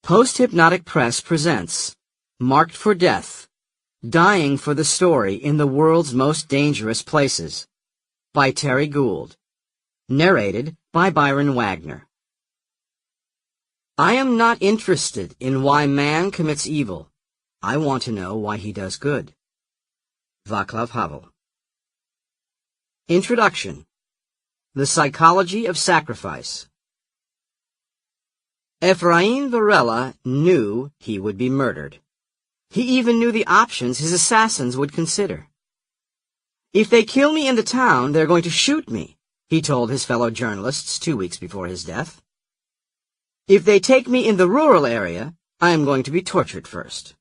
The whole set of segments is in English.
Post-Hypnotic Press presents Marked for Death, Dying for the Story in the World's Most Dangerous Places by Terry Gould. Narrated by Byron Wagner. I am not interested in why man commits evil. I want to know why he does good. Václav Havel. Introduction. The Psychology of Sacrifice. Ephraim Varela knew he would be murdered. He even knew the options his assassins would consider. If they kill me in the town, they're going to shoot me, he told his fellow journalists 2 weeks before his death. If they take me in the rural area, I am going to be tortured first.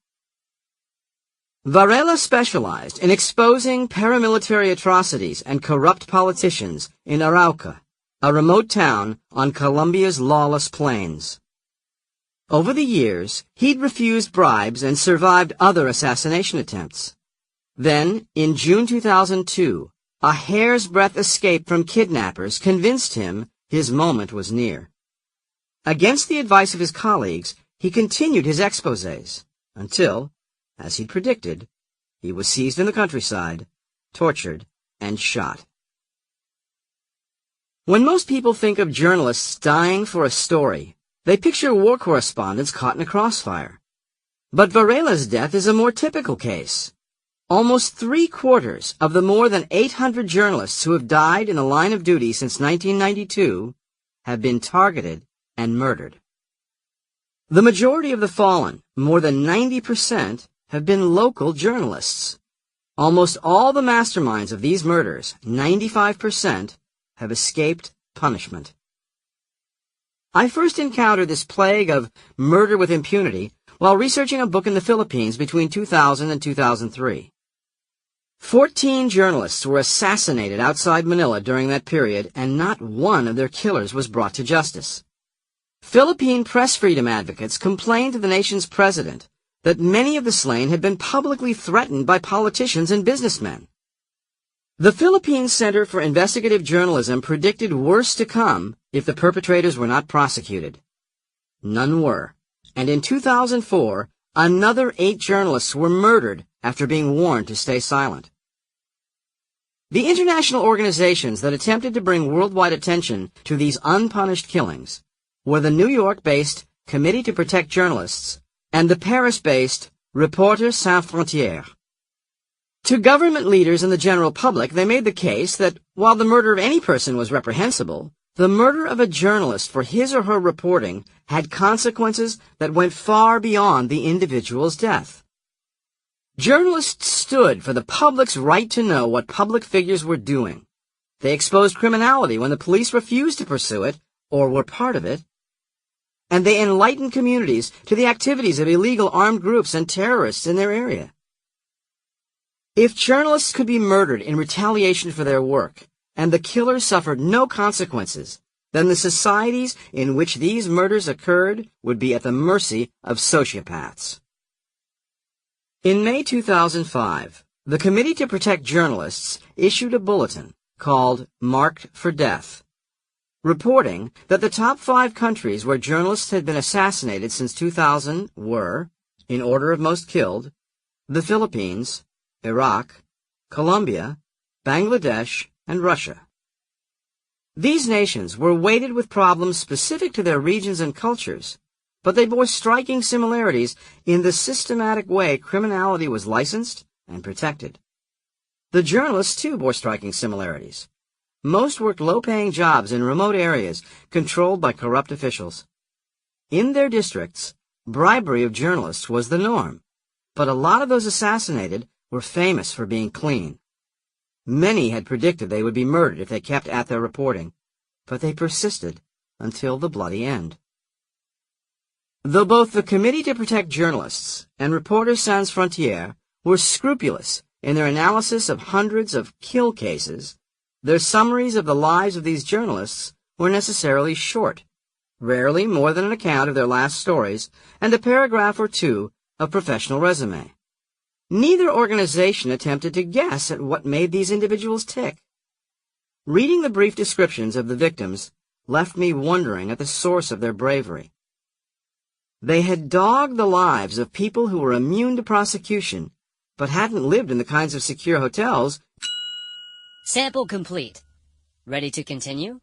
Varela specialized in exposing paramilitary atrocities and corrupt politicians in Arauca, a remote town on Colombia's lawless plains. Over the years, he'd refused bribes and survived other assassination attempts. Then, in June 2002, a hair's-breadth escape from kidnappers convinced him his moment was near. Against the advice of his colleagues, he continued his exposés, until, as he'd predicted, he was seized in the countryside, tortured, and shot. When most people think of journalists dying for a story, they picture war correspondents caught in a crossfire. But Varela's death is a more typical case. Almost 3/4 of the more than 800 journalists who have died in the line of duty since 1992 have been targeted and murdered. The majority of the fallen, more than 90%, have been local journalists. Almost all the masterminds of these murders, 95%, have escaped punishment. I first encountered this plague of murder with impunity while researching a book in the Philippines between 2000 and 2003. 14 journalists were assassinated outside Manila during that period, and not one of their killers was brought to justice. Philippine press freedom advocates complained to the nation's president that many of the slain had been publicly threatened by politicians and businessmen. The Philippine Center for Investigative Journalism predicted worse to come if the perpetrators were not prosecuted. None were, and in 2004, another 8 journalists were murdered after being warned to stay silent. The international organizations that attempted to bring worldwide attention to these unpunished killings were the New York-based Committee to Protect Journalists and the Paris-based Reporters Sans Frontières. To government leaders and the general public, they made the case that while the murder of any person was reprehensible, the murder of a journalist for his or her reporting had consequences that went far beyond the individual's death. Journalists stood for the public's right to know what public figures were doing. They exposed criminality when the police refused to pursue it or were part of it. And they enlightened communities to the activities of illegal armed groups and terrorists in their area. If journalists could be murdered in retaliation for their work, and the killers suffered no consequences, then the societies in which these murders occurred would be at the mercy of sociopaths. In May 2005, the Committee to Protect Journalists issued a bulletin called Marked for Death, reporting that the top 5 countries where journalists had been assassinated since 2000 were, in order of most killed, the Philippines, Iraq, Colombia, Bangladesh, and Russia. These nations were weighted with problems specific to their regions and cultures, but they bore striking similarities in the systematic way criminality was licensed and protected. The journalists, too, bore striking similarities. Most worked low-paying jobs in remote areas controlled by corrupt officials. In their districts, bribery of journalists was the norm, but a lot of those assassinated were famous for being clean. Many had predicted they would be murdered if they kept at their reporting, but they persisted until the bloody end. Though both the Committee to Protect Journalists and Reporters Sans Frontières were scrupulous in their analysis of hundreds of kill cases, their summaries of the lives of these journalists were necessarily short, rarely more than an account of their last stories and a paragraph or 2 of professional resume. Neither organization attempted to guess at what made these individuals tick. Reading the brief descriptions of the victims left me wondering at the source of their bravery. They had dogged the lives of people who were immune to prosecution, but hadn't lived in the kinds of secure hotels. Sample complete. Ready to continue?